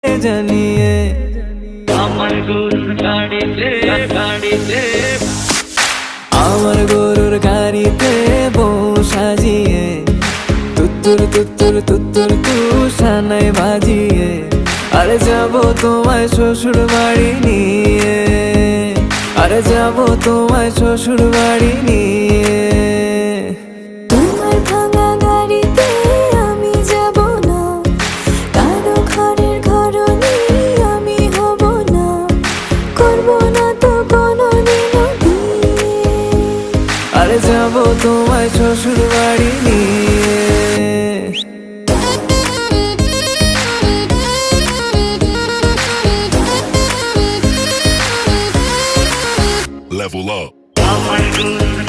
জানিয়ে আমার গরুর গাড়িতে আমার গরুর গাড়িতে বউ সাজিয়ে তুত্তুর তুত্তুর তুত্তুর তুষানায় বাজিয়ে আরে যাব তোমায় শ্বশুর বাড়ি নিয়ে, আরে যাব তোমায় শ্বশুর বাড়ি নিয়ে। তোমার ভাঙা গাড়িতে আমি যাব না, কারো ঘরের ঘরনি আমি হব না, করব না তো কোনোদিনও বিয়ে। আরে যাব তোমায় শ্বশুর বাড়ি নিয়ে। Level up. আমার গরুর